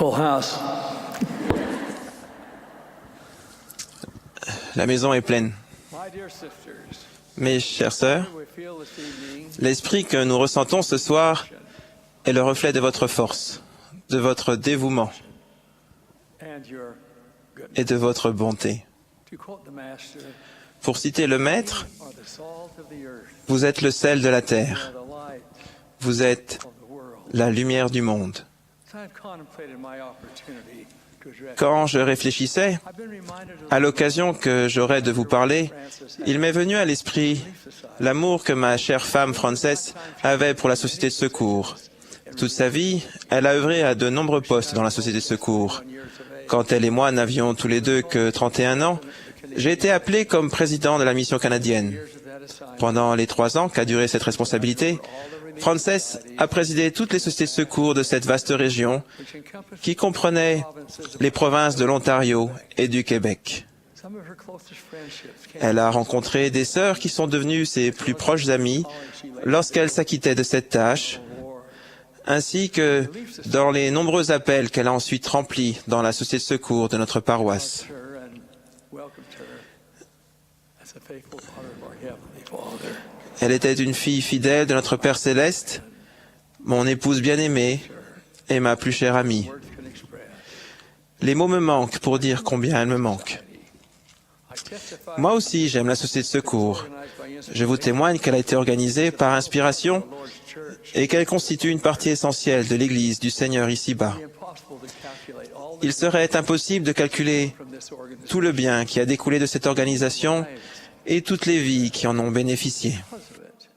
Full house. La maison est pleine. My dear sisters, Mes chères sœurs, we feel this evening l'esprit que nous ressentons ce soir est le reflet de votre force, de votre dévouement and your goodness. et de votre bonté. To quote the Master, Pour citer le Maître, are the salt of the earth, vous êtes le sel de la are terre, the light vous êtes of the world. la lumière du monde. As I've contemplated my opportunity to address, Quand je réfléchissais I've been reminded of à l'occasion que j'aurais de vous parler, il m'est venu à l'esprit l'amour que ma chère femme Frances avait pour la société de secours. Toute sa vie, elle a œuvré à de nombreux postes dans la société de secours. Quand elle et moi n'avions tous les deux que 31 ans, j'ai été appelé comme président de la mission canadienne. Pendant les 3 ans qu'a duré cette responsabilité, Frances a présidé toutes les sociétés de secours de cette vaste région qui comprenait les provinces de l'Ontario et du Québec. some of her closest friendships came Elle a rencontré des sœurs qui sont devenues ses plus proches amies lorsqu'elle s'acquittait de cette tâche, ainsi que dans les nombreux appels qu'elle a ensuite remplis dans la société de secours de notre paroisse. her and welcomed her as a faithful daughter of our Heavenly Father. Elle était une fille fidèle de notre Père Céleste, mon épouse bien-aimée et ma plus chère amie. Words can express. Les mots me manquent pour dire combien elle me manque. I testify Moi aussi, j'aime la société de secours. organized by inspiration Je vous témoigne qu'elle a été organisée par inspiration of the Lord's church. et qu'elle constitue une partie essentielle de l'Église du Seigneur ici-bas. It's impossible to calculate all Il serait impossible de calculer from this organization. tout le bien qui a découlé de cette organisation et toutes les vies qui en ont bénéficié. Because of it.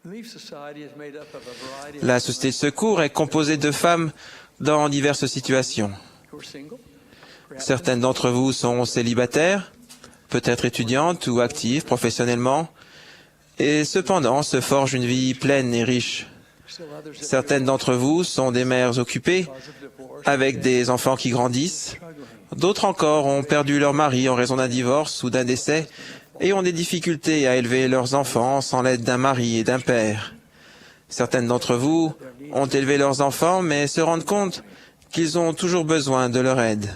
Relief Society is made up of a variety of La société de secours est composée de femmes dans diverses situations. who are single, Certaines d'entre vous sont célibataires, peut-être étudiantes ou actives professionnellement, et cependant se forgent une vie pleine et riche. still others that Certaines d'entre vous sont des mères occupées, because of divorce, avec des enfants qui grandissent. D'autres encore ont perdu leur mari en raison d'un divorce ou d'un décès et ont des difficultés à élever leurs enfants sans l'aide d'un mari et d'un père. Certaines d'entre vous ont élevé leurs enfants mais se rendent compte qu'ils ont toujours besoin de leur aide.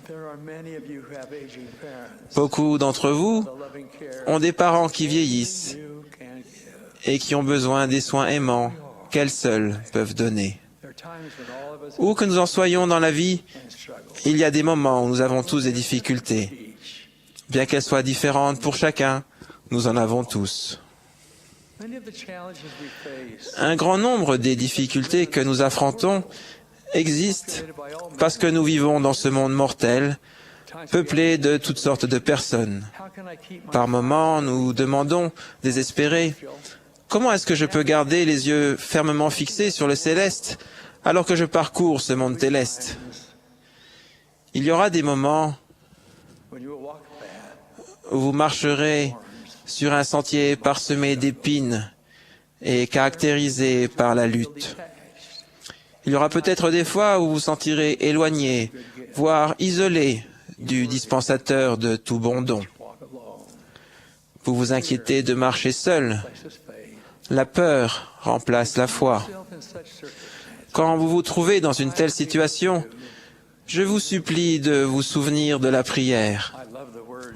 there are many of you who have aging parents. Beaucoup d'entre vous The loving care ont des parents qui vieillissent you can give. et qui ont besoin des soins aimants qu'elles seules peuvent donner. There are times when all of us Où que nous en soyons dans la vie, can struggle. il y a des moments où nous avons tous des difficultés. Each. Bien qu'elles soient différentes pour chacun, nous en avons tous. Many of the challenges we face Un grand nombre des difficultés que nous affrontons existent created by all men. parce que nous vivons dans ce monde mortel, Times we peuplé de toutes sortes de personnes. how can I keep my Par moments, nous demandons, désespérés, comment est-ce que je peux garder les yeux fermement fixés sur le céleste alors que je parcours ce monde céleste? Il y aura des moments when you will walk a path où vous marcherez sur un sentier parsemé d'épines et caractérisé par la lutte. Il y aura peut-être des fois où vous vous sentirez éloigné, voire isolé du dispensateur de tout bon don. walk alone. Vous vous inquiétez de marcher seul. Places faith. La peur remplace la foi. Self in such circumstances. Quand vous vous trouvez dans une telle situation, je vous supplie de vous souvenir de la prière. I love the words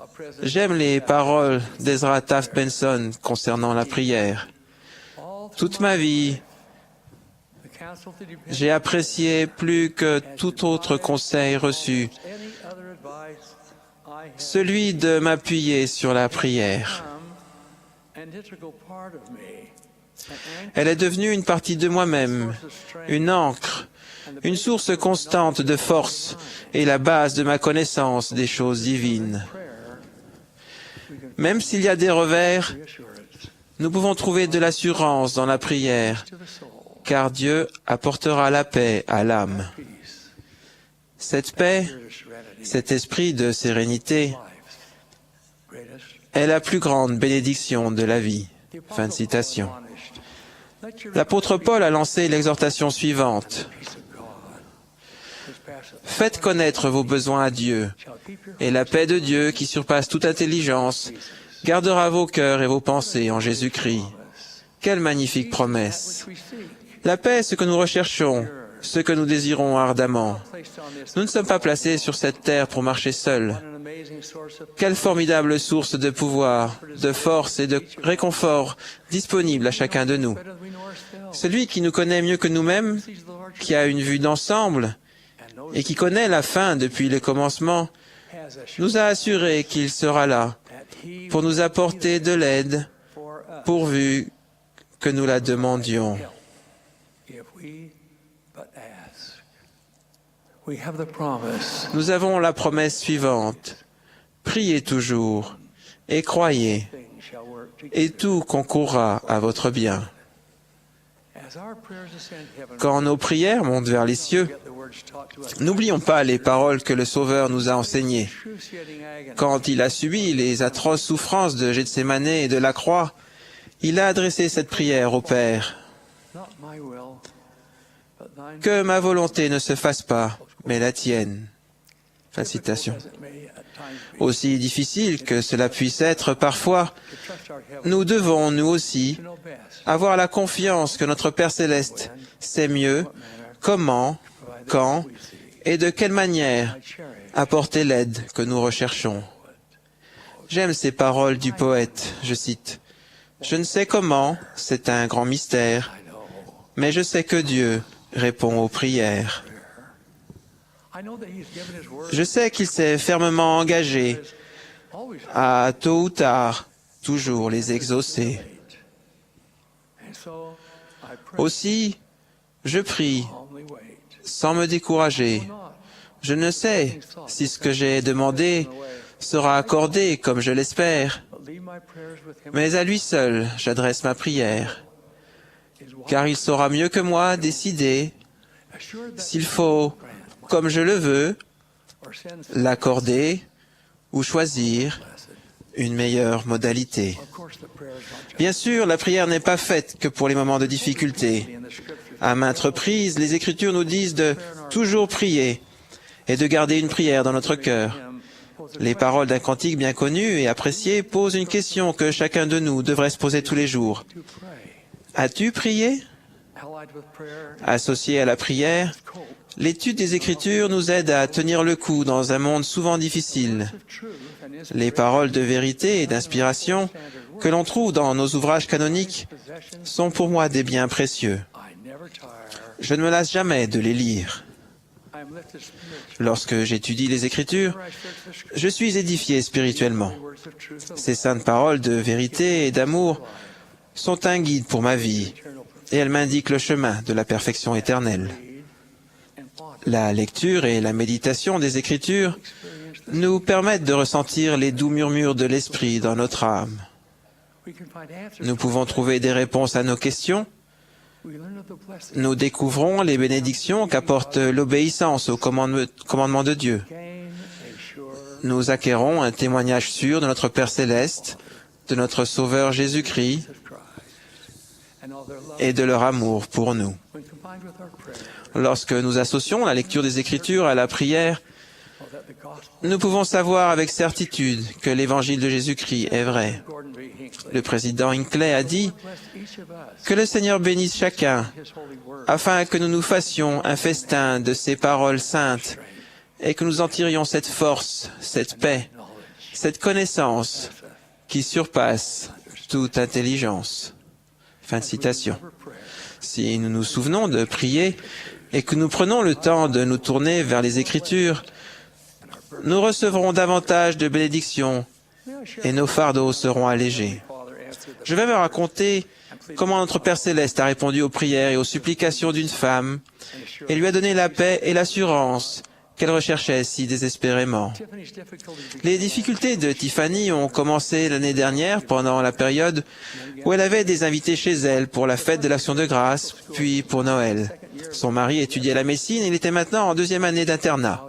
of President J'aime les paroles d'Ezra Taft Benson concernant la prière. all Toute ma vie, the counsel to depend j'ai apprécié plus que tout autre conseil reçu any other advice I have celui de m'appuyer sur la prière. become an integral part of me. An anchor Elle est devenue une partie de moi-même, of strength une encre, une source constante de force et la base de ma connaissance des choses divines. prayer. We can Même s'il y a des revers, reassurance nous pouvons trouver de l'assurance dans la prière, to the soul. car Dieu apportera la paix à l'âme. Peace. Cette paix, Spirit of serenity. cet esprit de sérénité, Life's greatest. est la plus grande bénédiction de la vie. Fin de citation. L'apôtre Paul a lancé l'exhortation suivante. Faites connaître vos besoins à Dieu, et la paix de Dieu, qui surpasse toute intelligence, gardera vos cœurs et vos pensées en Jésus-Christ. Quelle magnifique promesse! La paix est ce que nous recherchons, ce que nous désirons ardemment. Nous ne sommes pas placés sur cette terre pour marcher seuls. Quelle formidable source de pouvoir, de force et de réconfort disponible à chacun de nous. Celui qui nous connaît mieux que nous-mêmes, qui a une vue d'ensemble et qui connaît la fin depuis le commencement, nous a assuré qu'il sera là pour nous apporter de l'aide pourvu que nous la demandions. Nous avons la promesse suivante. Priez toujours et croyez, et tout concourra à votre bien. Quand nos prières montent vers les cieux, n'oublions pas les paroles que le Sauveur nous a enseignées. Quand il a subi les atroces souffrances de Gethsémane et de la croix, il a adressé cette prière au Père. Que ma volonté ne se fasse pas, mais la tienne. Fin de citation. Aussi difficile que cela puisse être parfois, nous devons, nous aussi, avoir la confiance que notre Père Céleste sait mieux comment, quand et de quelle manière apporter l'aide que nous recherchons. J'aime ces paroles du poète, je cite, « Je ne sais comment, c'est un grand mystère, mais je sais que Dieu répond aux prières. » Je sais qu'il s'est fermement engagé à, tôt ou tard, toujours les exaucer. Aussi, je prie, sans me décourager. Je ne sais si ce que j'ai demandé sera accordé comme je l'espère, mais à lui seul j'adresse ma prière, car il saura mieux que moi décider s'il faut, comme je le veux, l'accorder ou choisir une meilleure modalité. Bien sûr, la prière n'est pas faite que pour les moments de difficulté. À maintes reprises, les Écritures nous disent de toujours prier et de garder une prière dans notre cœur. Les paroles d'un cantique bien connu et apprécié posent une question que chacun de nous devrait se poser tous les jours. As-tu prié? Associé à la prière, l'étude des Écritures nous aide à tenir le coup dans un monde souvent difficile. Les paroles de vérité et d'inspiration que l'on trouve dans nos ouvrages canoniques sont pour moi des biens précieux. Je ne me lasse jamais de les lire. Lorsque j'étudie les Écritures, je suis édifié spirituellement. Ces saintes paroles de vérité et d'amour sont un guide pour ma vie et elles m'indiquent le chemin de la perfection éternelle. La lecture et la méditation des Écritures nous permettent de ressentir les doux murmures de l'Esprit dans notre âme. Nous pouvons trouver des réponses à nos questions. Nous découvrons les bénédictions qu'apporte l'obéissance au commandement de Dieu. Nous acquérons un témoignage sûr de notre Père Céleste, de notre Sauveur Jésus-Christ et de leur amour pour nous. Lorsque nous associons la lecture des Écritures à la prière, nous pouvons savoir avec certitude que l'évangile de Jésus-Christ est vrai. Le président Hinckley a dit que le Seigneur bénisse chacun afin que nous nous fassions un festin de ses paroles saintes et que nous en tirions cette force, cette paix, cette connaissance qui surpasse toute intelligence. Fin de citation. Si nous nous souvenons de prier et que nous prenons le temps de nous tourner vers les Écritures, nous recevrons davantage de bénédictions et nos fardeaux seront allégés. Je vais me raconter comment notre Père Céleste a répondu aux prières et aux supplications d'une femme et lui a donné la paix et l'assurance qu'elle recherchait si désespérément. Les difficultés de Tiffany ont commencé l'année dernière pendant la période où elle avait des invités chez elle pour la fête de l'Action de grâce, puis pour Noël. Son mari étudiait la médecine et il était maintenant en 2e année d'internat.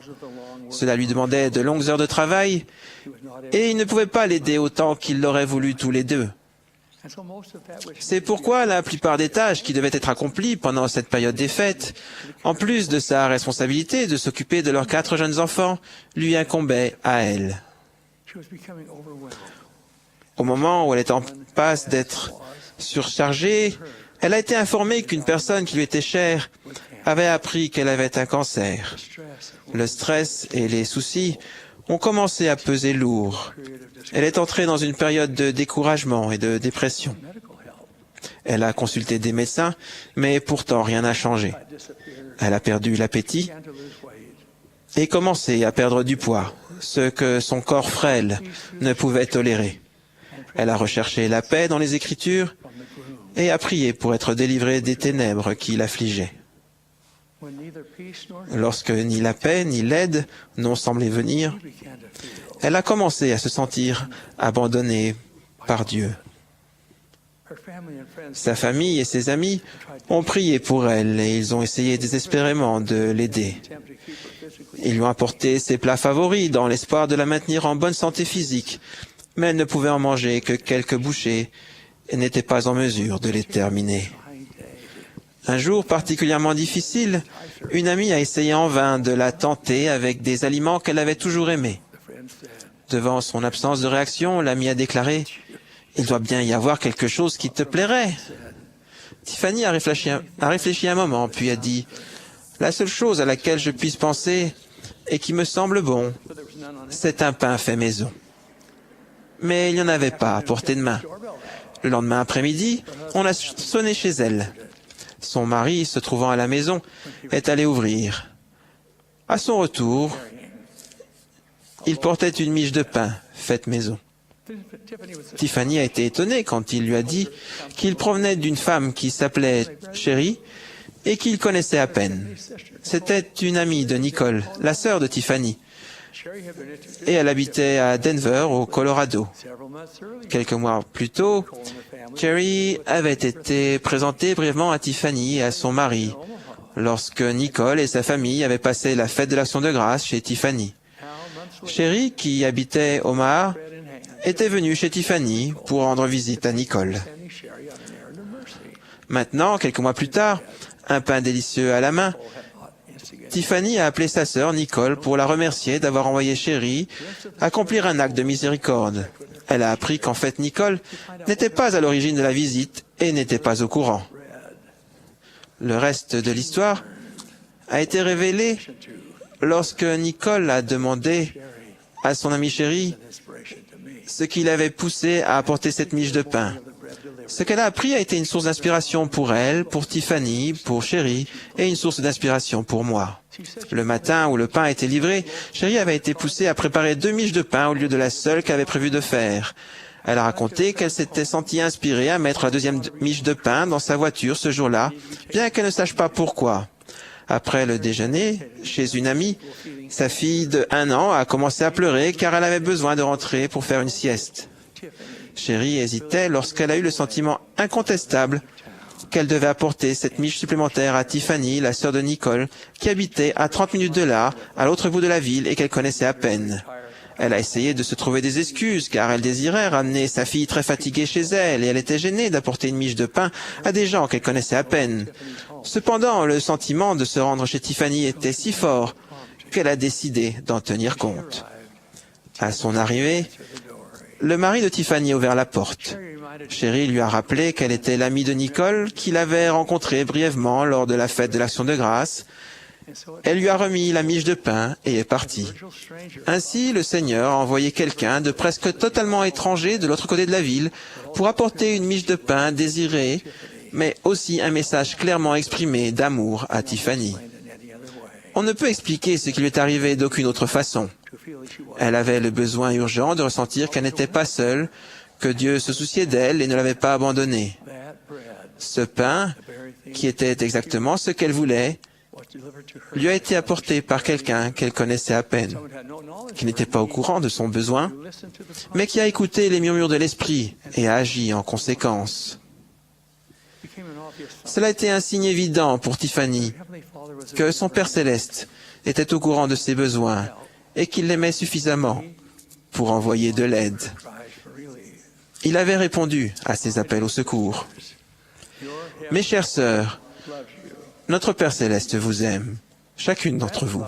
Cela lui demandait de longues heures de travail et il ne pouvait pas l'aider autant qu'il l'aurait voulu tous les deux. C'est pourquoi la plupart des tâches qui devaient être accomplies pendant cette période des fêtes, en plus de sa responsabilité de s'occuper de leurs 4 jeunes enfants, lui incombaient à elle. Au moment où elle est en passe d'être surchargée, elle a été informée qu'une personne qui lui était chère avait appris qu'elle avait un cancer. Le stress et les soucis ont commencé à peser lourd. Elle est entrée dans une période de découragement et de dépression. Elle a consulté des médecins, mais pourtant rien n'a changé. Elle a perdu l'appétit et commencé à perdre du poids, ce que son corps frêle ne pouvait tolérer. Elle a recherché la paix dans les Écritures et a prié pour être délivrée des ténèbres qui l'affligeaient. Lorsque ni la paix ni l'aide n'ont semblé venir, elle a commencé à se sentir abandonnée par Dieu. Sa famille et ses amis ont prié pour elle et ils ont essayé désespérément de l'aider. Ils lui ont apporté ses plats favoris dans l'espoir de la maintenir en bonne santé physique, mais elle ne pouvait en manger que quelques bouchées et n'était pas en mesure de les terminer. Un jour particulièrement difficile, une amie a essayé en vain de la tenter avec des aliments qu'elle avait toujours aimés. Devant son absence de réaction, l'amie a déclaré « Il doit bien y avoir quelque chose qui te plairait ». Tiffany a réfléchi un moment, puis a dit « La seule chose à laquelle je puisse penser et qui me semble bon, c'est un pain fait maison. » Mais il n'y en avait pas à portée de main. Le lendemain après-midi, on a sonné chez elle. Son mari, se trouvant à la maison, est allé ouvrir. À son retour, il portait une miche de pain faite maison. Tiffany a été étonnée quand il lui a dit qu'il provenait d'une femme qui s'appelait Sherry et qu'il connaissait à peine. C'était une amie de Nicole, la sœur de Tiffany, et elle habitait à Denver, au Colorado. Quelques mois plus tôt, Sherry avait été présentée brièvement à Tiffany et à son mari, lorsque Nicole et sa famille avaient passé la fête de l'Action de grâce chez Tiffany. Sherry, qui habitait Omaha, était venue chez Tiffany pour rendre visite à Nicole. Maintenant, quelques mois plus tard, un pain délicieux à la main, Tiffany a appelé sa sœur Nicole pour la remercier d'avoir envoyé Sherry accomplir un acte de miséricorde. Elle a appris qu'en fait Nicole n'était pas à l'origine de la visite et n'était pas au courant. Le reste de l'histoire a été révélé lorsque Nicole a demandé à son ami Sherry ce qui l'avait poussé à apporter cette miche de pain. Ce qu'elle a appris a été une source d'inspiration pour elle, pour Tiffany, pour Sherry, et une source d'inspiration pour moi. Le matin où le pain a été livré, Sherry avait été poussée à préparer 2 miches de pain au lieu de la seule qu'elle avait prévu de faire. Elle a raconté qu'elle s'était sentie inspirée à mettre la 2e miche de pain dans sa voiture ce jour-là, bien qu'elle ne sache pas pourquoi. Après le déjeuner, chez une amie, sa fille de 1 an a commencé à pleurer car elle avait besoin de rentrer pour faire une sieste. Sherry hésitait lorsqu'elle a eu le sentiment incontestable qu'elle devait apporter cette miche supplémentaire à Tiffany, la sœur de Nicole, qui habitait à 30 minutes de là, à l'autre bout de la ville et qu'elle connaissait à peine. Elle a essayé de se trouver des excuses car elle désirait ramener sa fille très fatiguée chez elle et elle était gênée d'apporter une miche de pain à des gens qu'elle connaissait à peine. Cependant, le sentiment de se rendre chez Tiffany était si fort qu'elle a décidé d'en tenir compte. À son arrivée, le mari de Tiffany a ouvert la porte. Sherry lui a rappelé qu'elle était l'amie de Nicole qu'il avait rencontrée brièvement lors de la fête de l'Action de grâce. Elle lui a remis la miche de pain et est partie. Ainsi, le Seigneur a envoyé quelqu'un de presque totalement étranger de l'autre côté de la ville pour apporter une miche de pain désirée, mais aussi un message clairement exprimé d'amour à Tiffany. On ne peut expliquer ce qui lui est arrivé d'aucune autre façon. Elle avait le besoin urgent de ressentir qu'elle n'était pas seule, que Dieu se souciait d'elle et ne l'avait pas abandonnée. Ce pain, qui était exactement ce qu'elle voulait, lui a été apporté par quelqu'un qu'elle connaissait à peine, qui n'était pas au courant de son besoin, mais qui a écouté les murmures de l'esprit et a agi en conséquence. Cela a été un signe évident pour Tiffany que son Père céleste était au courant de ses besoins et qu'il l'aimait suffisamment pour envoyer de l'aide. Il avait répondu à ses appels au secours. Mes chères sœurs, notre Père céleste vous aime, chacune d'entre vous.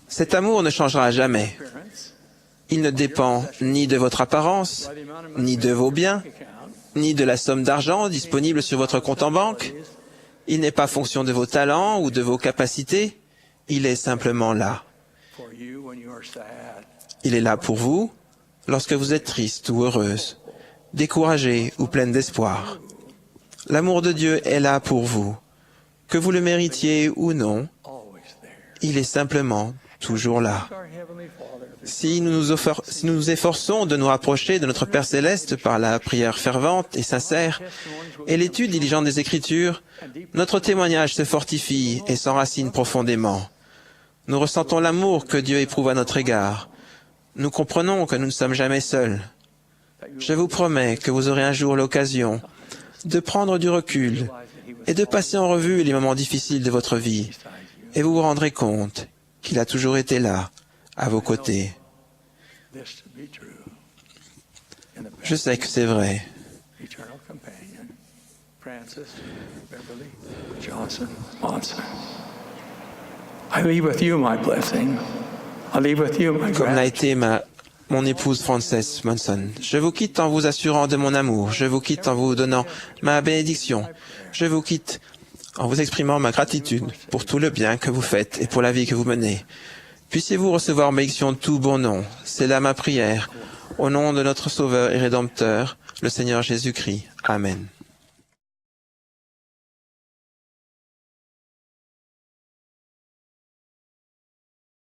Cet amour ne changera jamais. Il ne dépend ni de votre apparence, ni de vos biens, ni de la somme d'argent disponible sur votre compte en banque. Il n'est pas fonction de vos talents ou de vos capacités. Il est simplement là. Il est là pour vous lorsque vous êtes triste ou heureuse, découragée ou pleine d'espoir. L'amour de Dieu est là pour vous. Que vous le méritiez ou non, il est simplement toujours là. Si nous nous efforçons de nous rapprocher de notre Père Céleste par la prière fervente et sincère et l'étude diligente des Écritures, notre témoignage se fortifie et s'enracine profondément. Nous ressentons l'amour que Dieu éprouve à notre égard. Nous comprenons que nous ne sommes jamais seuls. Je vous promets que vous aurez un jour l'occasion de prendre du recul et de passer en revue les moments difficiles de votre vie, et vous vous rendrez compte qu'il a toujours été là, à vos côtés. Je sais que c'est vrai. Comme l'a été mon épouse Frances Monson. Je vous quitte en vous assurant de mon amour. Je vous quitte en vous donnant ma bénédiction. Je vous quitte en vous exprimant ma gratitude pour tout le bien que vous faites et pour la vie que vous menez. Puissiez-vous recevoir ma bénédiction de tout bon nom. C'est là ma prière. Au nom de notre Sauveur et Rédempteur, le Seigneur Jésus-Christ. Amen.